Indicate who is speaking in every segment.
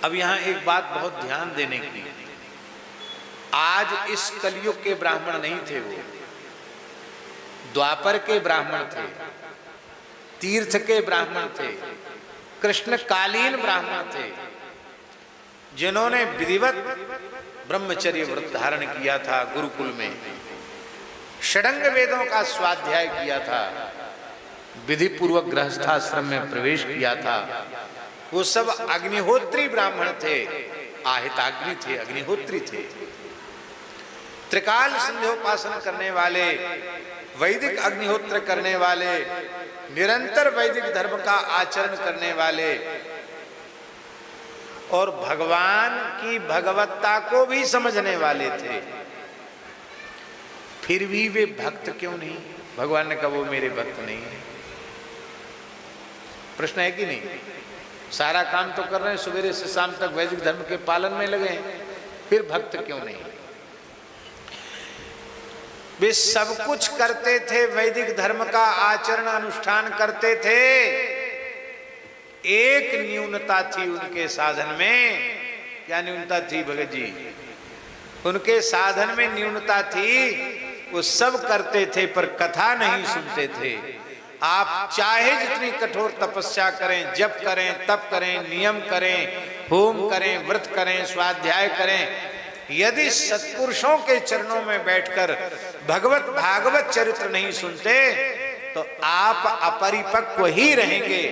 Speaker 1: अब यहाँ एक बात बहुत ध्यान देने की, आज इस कलयुग के ब्राह्मण नहीं थे, वो द्वापर के ब्राह्मण थे, तीर्थ के ब्राह्मण थे, कृष्णकालीन ब्राह्मण थे, जिन्होंने विधिवत ब्रह्मचर्य व्रत धारण किया था, गुरुकुल में षडंग वेदों का स्वाध्याय किया था, विधि पूर्वक गृहस्थाश्रम में प्रवेश किया था। वो सब अग्निहोत्री ब्राह्मण थे, आहिताग्नि थे, अग्निहोत्री थे, त्रिकाल संध्योपासना करने वाले, वैदिक अग्निहोत्र करने वाले, निरंतर वैदिक धर्म का आचरण करने वाले और भगवान की भगवत्ता को भी समझने वाले थे। फिर भी वे भक्त क्यों नहीं? भगवान ने कहा वो मेरे भक्त नहीं है। प्रश्न है कि नहीं? सारा काम तो कर रहे हैं, सवेरे से शाम तक वैदिक धर्म के पालन में लगे हैं, फिर भक्त क्यों नहीं? वे सब कुछ करते थे, वैदिक धर्म का आचरण अनुष्ठान करते थे, एक न्यूनता थी उनके साधन में। क्या न्यूनता थी भगत जी? उनके साधन में न्यूनता थी। वो सब करते थे पर कथा नहीं सुनते थे। आप चाहे जितनी कठोर तपस्या करें, जप करें, तप करें, नियम करें, होम करें, व्रत करें, स्वाध्याय करें, यदि सत्पुरुषों के चरणों में बैठकर भगवत भागवत चरित्र नहीं सुनते तो आप अपरिपक्व ही रहेंगे,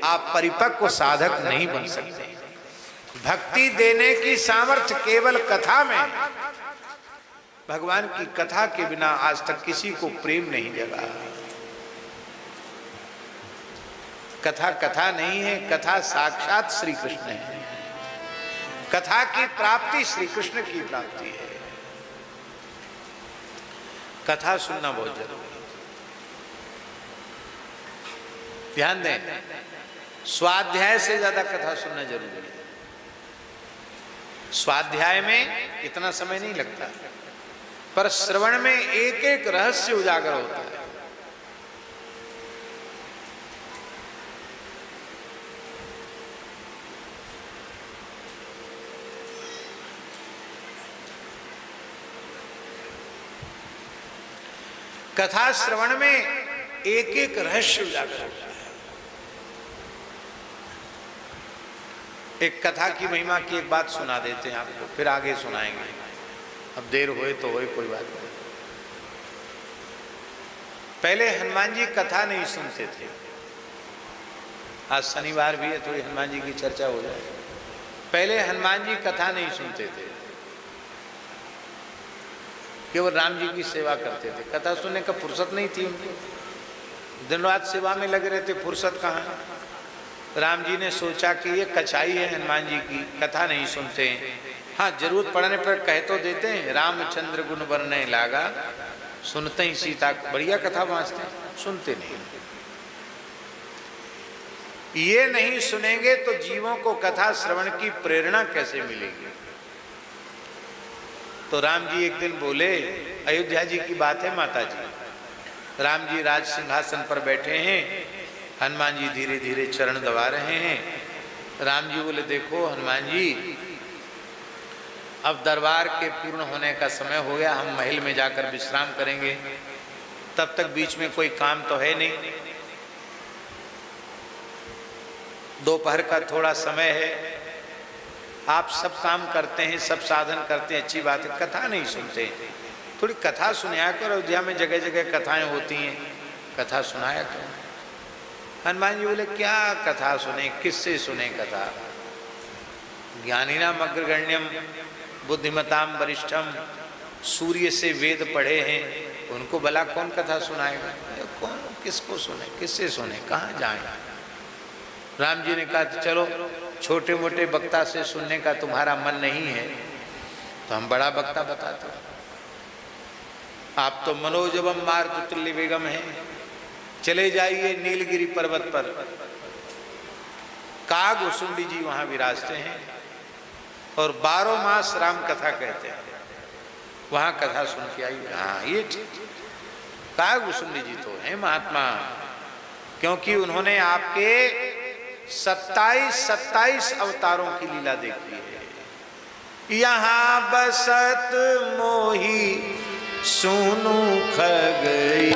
Speaker 1: आप परिपक्व साधक नहीं बन सकते। भक्ति देने की सामर्थ्य केवल कथा में। भगवान की कथा के बिना आज तक किसी को प्रेम नहीं जगा। कथा कथा नहीं है, कथा साक्षात श्री कृष्ण है। कथा की प्राप्ति श्री कृष्ण की प्राप्ति है। कथा सुनना बहुत जरूरी है। ध्यान दें, स्वाध्याय से ज्यादा कथा सुनना जरूरी है। स्वाध्याय में इतना समय नहीं लगता, पर श्रवण में एक एक रहस्य उजागर होता है। कथा श्रवण में एक एक रहस्य उजागर होता है। एक कथा की महिमा की एक बात सुना देते हैं आपको, फिर आगे सुनाएंगे। अब देर होए तो होए, कोई बात नहीं। पहले हनुमान जी कथा नहीं सुनते थे। आज शनिवार भी है, थोड़ी हनुमान जी की चर्चा हो जाए। पहले हनुमान जी कथा नहीं सुनते थे, केवल राम जी की सेवा करते थे। कथा सुनने का फुर्सत नहीं थी उनको, दिन रात सेवा में लगे रहते, फुर्सत कहाँ। राम जी ने सोचा कि ये कचाई है हनुमान जी की, कथा नहीं सुनते हैं। हाँ, जरूरत पड़ने पर कह तो देते हैं, रामचंद्र गुण बरने लागा, सुनते ही सीता। बढ़िया कथा वाँचते हैं, सुनते नहीं। ये नहीं सुनेंगे तो जीवों को कथा श्रवण की प्रेरणा कैसे मिलेगी? तो राम जी एक दिन बोले, अयोध्या जी की बात है माता जी, राम जी राज सिंहासन पर बैठे हैं, हनुमान जी धीरे धीरे चरण दबा रहे हैं। राम जी बोले, देखो हनुमान जी, अब दरबार के पूर्ण होने का समय हो गया, हम महल में जाकर विश्राम करेंगे, तब तक बीच में कोई काम तो है नहीं। दोपहर का थोड़ा समय है, आप सब काम करते हैं, सब साधन करते हैं, अच्छी बात है, कथा नहीं सुनते। थोड़ी कथा सुनाया करो, अयोध्या में जगह जगह कथाएं होती हैं, कथा सुनाया करो। हनुमान जी बोले, क्या कथा सुने, किससे सुने कथा? ज्ञानिनाम अग्रगण्यम बुद्धिमताम वरिष्ठम, सूर्य से वेद पढ़े हैं, उनको भला कौन कथा सुनाएगा? कौन, किसको सुने, किससे सुने, कहाँ जाए? राम जी ने कहा, चलो छोटे मोटे वक्ता से सुनने का तुम्हारा मन नहीं है तो हम बड़ा वक्ता बताते हैं। आप तो मनोजवम मारुततुल्य वेगम है, चले जाइए नीलगिरी पर्वत पर, काग उसुंडी जी वहां विराजते हैं और 12 मास राम कथा कहते हैं, वहां कथा सुन के आई। हाँ, ये ठीक, काग उसुंडी जी तो है महात्मा, क्योंकि उन्होंने आपके 27 अवतारों की लीला देखी है। यहाँ बसत मोही सुनु खगई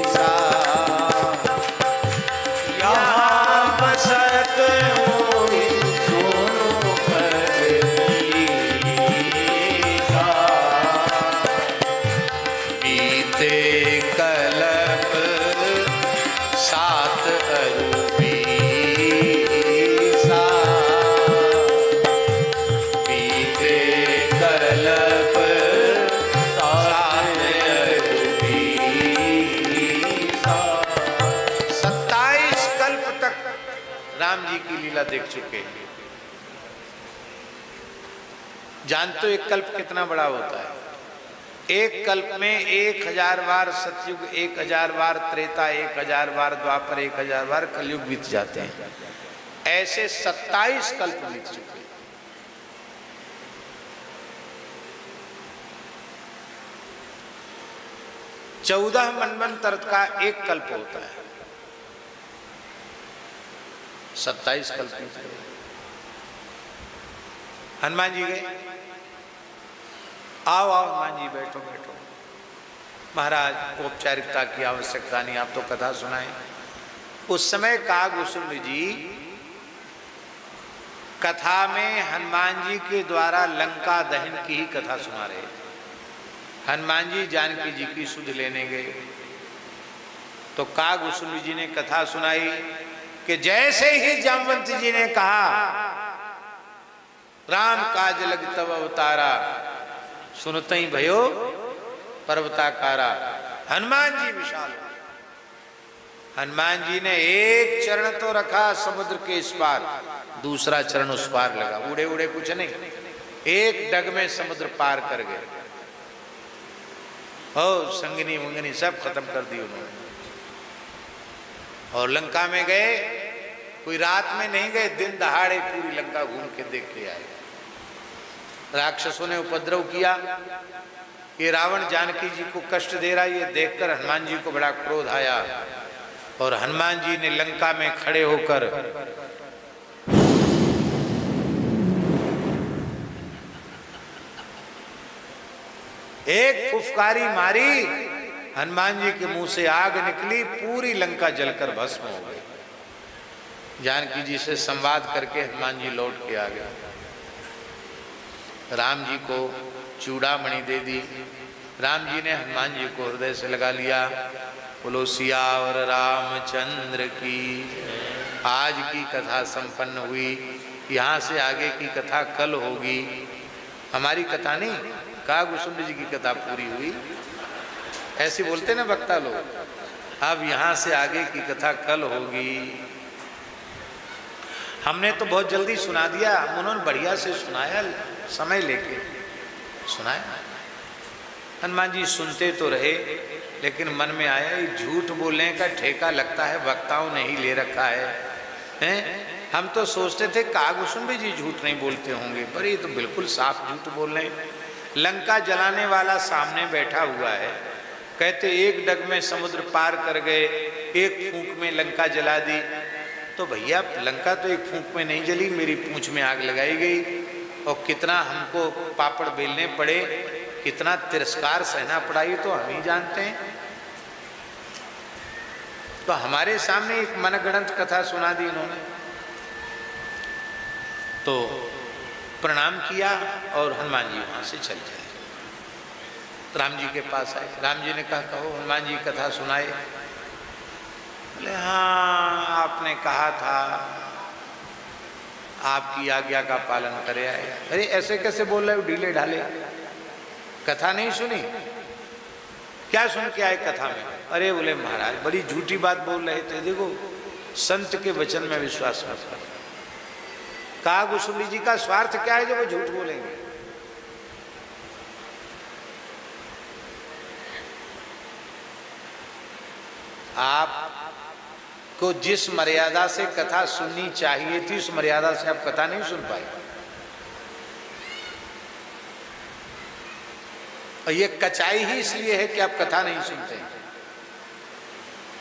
Speaker 1: सा, यहाँ बसत मोही सुनु खगई सा, बीते कल्प 7 अरूपी सा, बीते कल्प 7 अरूपी सा। 27 कल्प तक राम जी की लीला देख चुके हैं। जानते हो एक कल्प कितना बड़ा होता है? एक कल्प में 1000 बार सतयुग, 1000 बार त्रेता, 1000 बार द्वापर, 1000 बार कलयुग बीत जाते हैं। ऐसे 27 कल्प बीत चुके। 14 मनवंतर का एक कल्प होता है। 27 कल्प बीत गए। हनुमान जी गए, आओ आओ हनुमान जी बैठो बैठो। महाराज औपचारिकता की आवश्यकता नहीं, आप तो कथा सुनाएं। उस समय कागभूषुंड जी कथा में हनुमान जी के द्वारा लंका दहन की ही कथा सुना रहे थे। हनुमान जी जानकी जी की सुध लेने गए तो कागभूषुंड जी ने कथा सुनाई कि जैसे ही जामवंत जी ने कहा राम काज लग तब अवतारा, सुनते ही भयो पर्वताकारा, हनुमान जी विशाल। हनुमान जी ने एक चरण तो रखा समुद्र के इस पार, दूसरा चरण उस पार लगा। उड़े उड़े कुछ नहीं, एक डग में समुद्र पार कर गए। हो संगनी मंगनी सब खत्म कर दी उन्होंने। और लंका में गए, कोई रात में नहीं गए, दिन दहाड़े पूरी लंका घूम के देख के आए। राक्षसों ने उपद्रव किया, ये रावण जानकी जी को कष्ट दे रहा है, ये देखकर हनुमान जी को बड़ा क्रोध आया और हनुमान जी ने लंका में खड़े होकर एक फुफकारी मारी। हनुमान जी के मुंह से आग निकली, पूरी लंका जलकर भस्म हो गई। जानकी जी से संवाद करके हनुमान जी लौट के आ गए। राम जी को चूड़ामणि दे दी। राम जी ने हनुमान जी को हृदय से लगा लिया। बोलो सियावर रामचंद्र की। आज की कथा संपन्न हुई, यहाँ से आगे की कथा कल होगी। हमारी कथा नहीं, कागभूषुंड जी की कथा पूरी हुई। ऐसे बोलते ना वक्ता लोग, अब यहाँ से आगे की कथा कल होगी। हमने तो बहुत जल्दी सुना दिया, उन्होंने बढ़िया से सुनाया, समय लेके सुनाया। हनुमान जी सुनते तो रहे, लेकिन मन में आया ये झूठ बोलने का ठेका लगता है वक्ताओं ने ही ले रखा है, हैं? हम तो सोचते थे कागभूषुंड जी झूठ नहीं बोलते होंगे, पर ये तो बिल्कुल साफ झूठ बोल रहे हैं। लंका जलाने वाला सामने बैठा हुआ है, कहते एक डग में समुद्र पार कर गए, एक फूंक में लंका जला दी। तो भैया लंका तो एक फूंक में नहीं जली, मेरी पूंछ में आग लगाई गई और कितना हमको पापड़ बेलने पड़े, कितना तिरस्कार सहना पड़ा, ये तो हम ही जानते हैं। तो हमारे सामने एक मनगढ़ंत कथा सुना दी इन्होंने। तो प्रणाम किया और हनुमान जी वहां से चल गए। राम जी के पास आए। राम जी ने कहा कहो हनुमान जी कथा सुनाए। बोले हाँ आपने कहा था आपकी आज्ञा का पालन करे आए। अरे ऐसे कैसे बोल रहे हो ढीले ढाले, कथा नहीं सुनी? क्या सुन के आए कथा में? अरे बोले महाराज बड़ी झूठी बात बोल रहे थे। देखो संत के वचन में विश्वास मत करो। कागभूषुंड जी का स्वार्थ क्या है जो वो झूठ बोलेंगे? आपको जिस मर्यादा से कथा सुननी चाहिए थी उस मर्यादा से आप कथा नहीं सुन पाए। और ये कचाई ही इसलिए है कि आप कथा नहीं सुनते।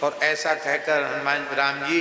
Speaker 1: और ऐसा कहकर हनुमान राम जी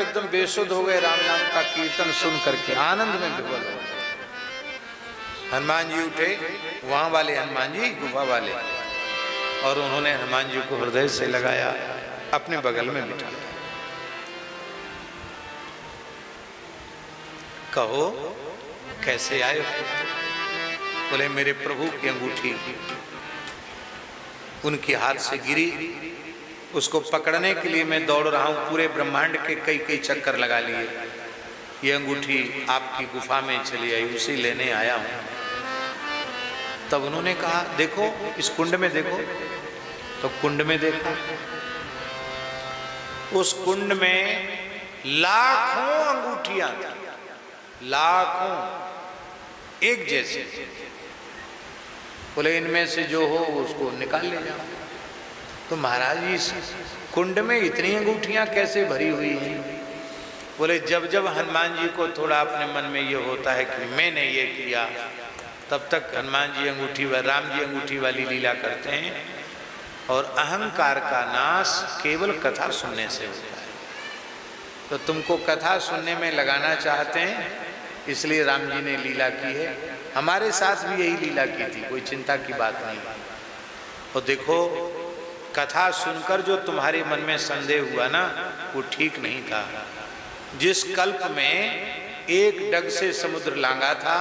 Speaker 1: तो एकदम बेसुध हो गए राम नाम का कीर्तन सुन करके, आनंद में विभोर हो गए। हनुमान जी उठे, वहां वाले हनुमान जी गुफा वाले, और उन्होंने हनुमान जी को हृदय से लगाया, अपने बगल में बिठाया। कहो कैसे आए हो? बोले मेरे प्रभु की अंगूठी उनके हाथ से गिरी, उसको पकड़ने के लिए मैं दौड़ रहा हूं, पूरे ब्रह्मांड के कई कई चक्कर लगा लिए, ये अंगूठी आपकी गुफा में चली आई, उसी लेने आया हूं। तब उन्होंने कहा देखो इस कुंड में देखो। तो कुंड में देखो, उस कुंड में लाखों अंगूठियां थी, लाखों एक जैसे। बोले इनमें से जो हो उसको निकाल ले जाओ। तो महाराज इस कुंड में इतनी अंगूठियां कैसे भरी हुई हैं? बोले जब जब हनुमान जी को थोड़ा अपने मन में ये होता है कि मैंने ये किया, तब तक हनुमान जी अंगूठी व राम जी अंगूठी वाली लीला करते हैं। और अहंकार का नाश केवल कथा सुनने से होता है। तो तुमको कथा सुनने में लगाना चाहते हैं, इसलिए राम जी ने लीला की है। हमारे साथ भी यही लीला की थी, कोई चिंता की बात नहीं। और देखो कथा सुनकर जो तुम्हारे मन में संदेह हुआ ना, वो ठीक नहीं था। जिस कल्प में एक डग से समुद्र लांगा था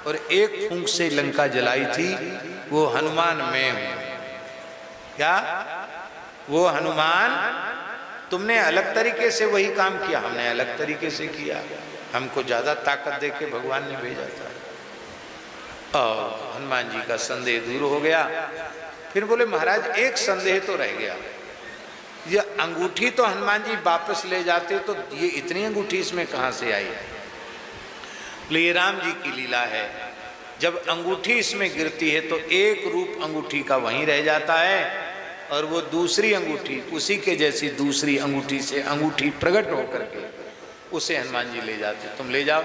Speaker 1: और एक फूंक से लंका जलाई थी, वो हनुमान मैं हूं। क्या वो हनुमान? तुमने अलग तरीके से वही काम किया, हमने अलग तरीके से किया। हमको ज्यादा ताकत देके भगवान ने भेजा था। और हनुमान जी का संदेह दूर हो गया। फिर बोले महाराज एक संदेह तो रह गया, ये अंगूठी तो हनुमान जी वापस ले जाते, तो ये इतनी अंगूठी इसमें कहां से आई? ये राम जी की लीला है। जब अंगूठी इसमें गिरती है तो एक रूप अंगूठी का वहीं रह जाता है, और वो दूसरी अंगूठी उसी के जैसी दूसरी अंगूठी से अंगूठी प्रकट होकर के उसे हनुमान जी ले जाते। तुम ले जाओ।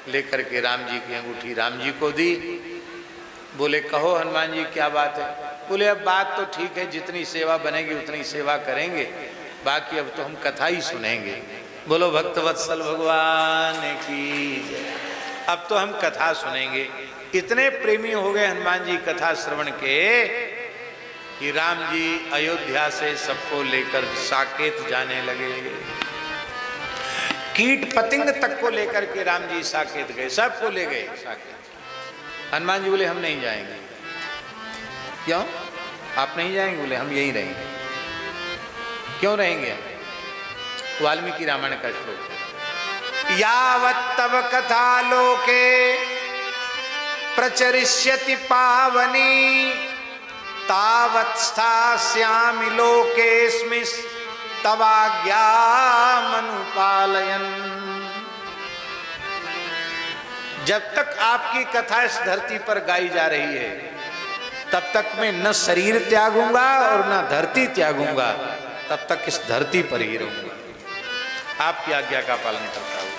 Speaker 1: लेकर के राम जी की अंगूठी राम जी को दी। बोले कहो हनुमान जी क्या बात है? बोले अब बात तो ठीक है, जितनी सेवा बनेगी उतनी सेवा करेंगे, बाकी अब तो हम कथा ही सुनेंगे। बोलो भक्तवत्सल भगवान की जय। अब तो हम कथा सुनेंगे। इतने प्रेमी हो गए हनुमान जी कथा श्रवण के कि राम जी अयोध्या से सबको लेकर साकेत जाने लगे। कीट पतिंग तक को लेकर के राम जी साकेत गए, सबको ले गए साकेत। हनुमान जी बोले हम नहीं जाएंगे। क्यों आप नहीं जाएंगे? बोले हम यहीं रहेंगे। क्यों रहेंगे हम? वाल्मीकि रामायण का श्लोक, यावत् तव कथा लोके प्रचरिष्यति पावनी तावत् स्थास्यामि लोकेस्मिन् तवाज्ञामनुपालयन्। जब तक आपकी कथा इस धरती पर गाई जा रही है, तब तक मैं न शरीर त्यागूंगा और न धरती त्यागूंगा, तब तक इस धरती पर ही रहूंगा, आपकी आज्ञा का पालन करता हूं।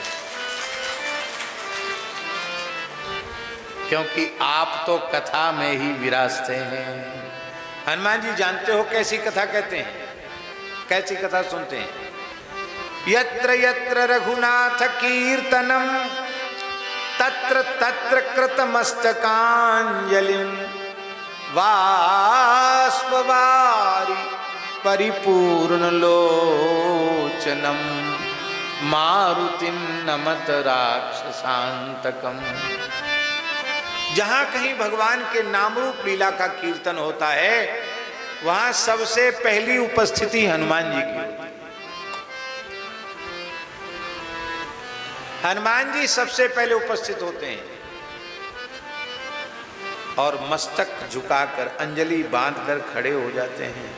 Speaker 1: क्योंकि आप तो कथा में ही विराजते हैं। हनुमान जी जानते हो कैसी कथा कहते हैं, कैसी कथा सुनते हैं? यत्र यत्र रघुनाथ कीर्तनम तत्र तत्र कृतमस्तकांजलिं वाष्पवारि परिपूर्ण लोचनम मारुतिं नमत राक्षसांतकम। जहां कहीं भगवान के नाम रूप लीला का कीर्तन होता है, वहां सबसे पहली उपस्थिति हनुमान जी की होती है। हनुमान जी सबसे पहले उपस्थित होते हैं और मस्तक झुकाकर अंजलि बांधकर खड़े हो जाते हैं।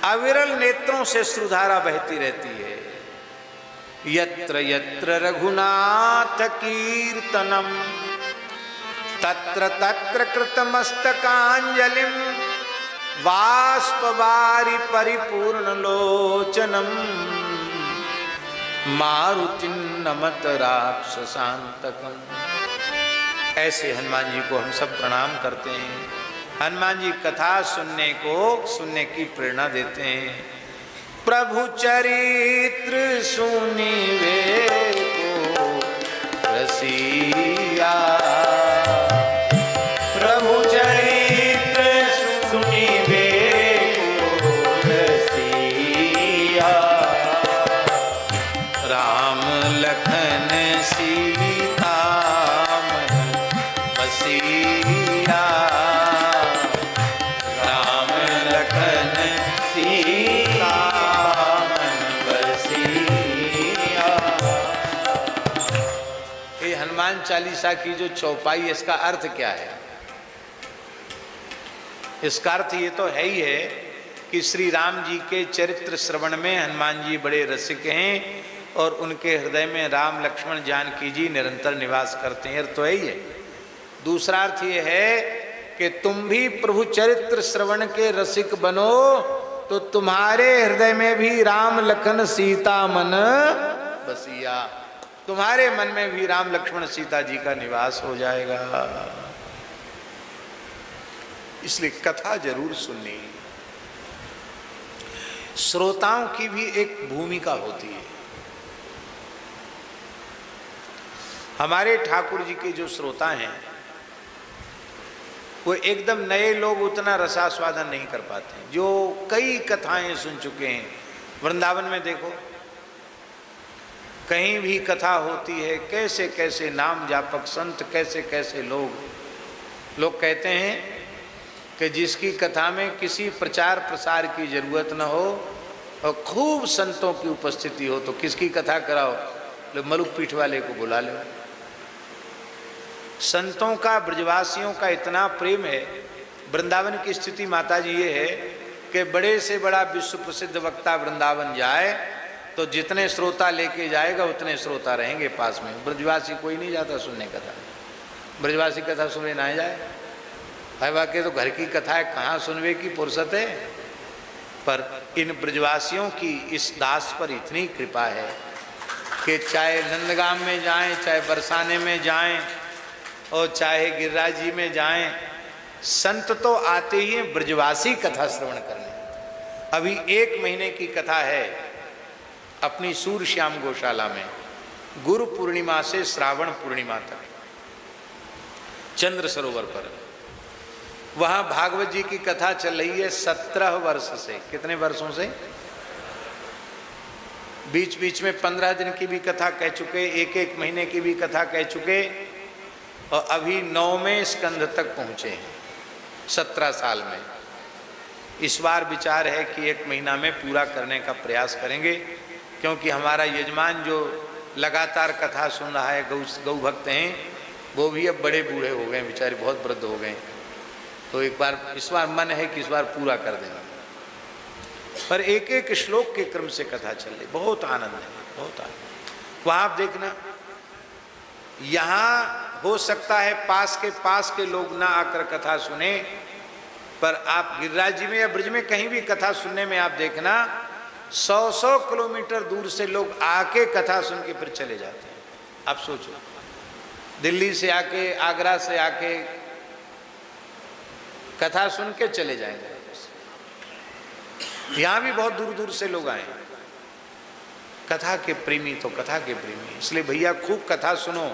Speaker 1: अविरल नेत्रों से श्रुधारा बहती रहती है। यत्र यत्र रघुनाथ कीर्तनम तत्र तत्र कृतमस्तकांजलिं वाष्पवारि परिपूर्ण लोचनम मारुतिं नमत राक्षसांतकम। ऐसे हनुमान जी को हम सब प्रणाम करते हैं। हनुमान जी कथा सुनने की प्रेरणा देते हैं। प्रभु चरित्र सुनिवे को रसिया, प्रभु चरित्र सुनिवे को रसिया, राम लखन सीता मन बसिया, राम लखन सीता मन बसिया। ये हनुमान चालीसा की जो चौपाई, इसका अर्थ क्या है? इसका अर्थ ये तो है ही है कि श्री राम जी के चरित्र श्रवण में हनुमान जी बड़े रसिक हैं और उनके हृदय में राम लक्ष्मण जानकी जी निरंतर निवास करते हैं, तो है ही है। दूसरा अर्थ ये है कि तुम भी प्रभु चरित्र श्रवण के रसिक बनो तो तुम्हारे हृदय में भी राम लखन सीता मन बसिया, तुम्हारे मन में भी राम लक्ष्मण सीता जी का निवास हो जाएगा। इसलिए कथा जरूर सुननी। श्रोताओं की भी एक भूमिका होती है। हमारे ठाकुर जी के जो श्रोता हैं वो एकदम नए लोग उतना रसास्वादन नहीं कर पाते हैं, जो कई कथाएं सुन चुके हैं। वृंदावन में देखो, कहीं भी कथा होती है, कैसे कैसे नाम जापक संत, कैसे कैसे लोग कहते हैं कि जिसकी कथा में किसी प्रचार प्रसार की जरूरत न हो और खूब संतों की उपस्थिति हो, तो किसकी कथा कराओ? लो मलुक पीठ वाले को बुला लो। संतों का, ब्रजवासियों का इतना प्रेम है। वृंदावन की स्थिति माता जी ये है कि बड़े से बड़ा विश्व प्रसिद्ध वक्ता वृंदावन जाए तो जितने श्रोता लेके जाएगा उतने श्रोता रहेंगे पास में। ब्रजवासी कोई नहीं जाता सुनने कथा, ब्रजवासी कथा सुनने ना जाए। भाई वाकई तो घर की कथा है, कहाँ सुनवे की फुर्सत है। पर इन ब्रजवासियों की इस दास पर इतनी कृपा है कि चाहे नंदगाम में जाएं, चाहे बरसाने में जाएं और चाहे गिरिराज जी में जाएं, संत तो आते ही हैं ब्रजवासी कथा श्रवण करने। अभी 1 महीने की कथा है अपनी सूर श्याम गौशाला में, गुरु पूर्णिमा से श्रावण पूर्णिमा तक चंद्र सरोवर पर। वहाँ भागवत जी की कथा चल रही है 17 वर्ष से। कितने वर्षों से? बीच बीच में 15 दिन की भी कथा कह चुके, 1 महीने की भी कथा कह चुके और अभी 9वें स्कंध तक पहुँचे हैं 17 साल में। इस बार विचार है कि 1 महीना में पूरा करने का प्रयास करेंगे, क्योंकि हमारा यजमान जो लगातार कथा सुन रहा है, गौ भक्त हैं, वो भी अब बड़े बूढ़े हो गए, बेचारे बहुत वृद्ध हो गए। तो इस बार मन है कि इस बार पूरा कर देंगे। पर 1 श्लोक के क्रम से कथा चल रही, बहुत आनंद है, बहुत आनंद। वहाँ आप देखना, यहाँ हो सकता है पास के लोग ना आकर कथा सुने, पर आप गिरिराज जी में या ब्रज में कहीं भी कथा सुनने में आप देखना 100 किलोमीटर दूर से लोग आके कथा सुन के फिर चले जाते हैं। आप सोचो, दिल्ली से आके, आगरा से आके कथा सुन के चले जाएंगे। यहाँ भी बहुत दूर दूर से लोग आए, कथा के प्रेमी तो कथा के प्रेमी। इसलिए भैया खूब कथा सुनो।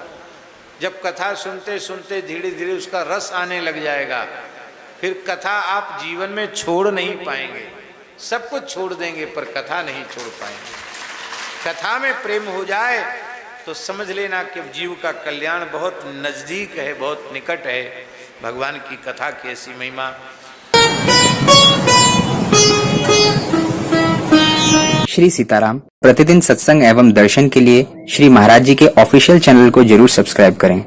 Speaker 1: जब कथा सुनते सुनते धीरे धीरे उसका रस आने लग जाएगा, फिर कथा आप जीवन में छोड़ नहीं पाएंगे। सब कुछ छोड़ देंगे पर कथा नहीं छोड़ पाएंगे। कथा में प्रेम हो जाए तो समझ लेना कि जीव का कल्याण बहुत नजदीक है, बहुत निकट है। भगवान की कथा की ऐसी महिमा।
Speaker 2: श्री सीताराम प्रतिदिन सत्संग एवं दर्शन के लिए श्री महाराज जी के ऑफिशियल चैनल को जरूर सब्सक्राइब करें।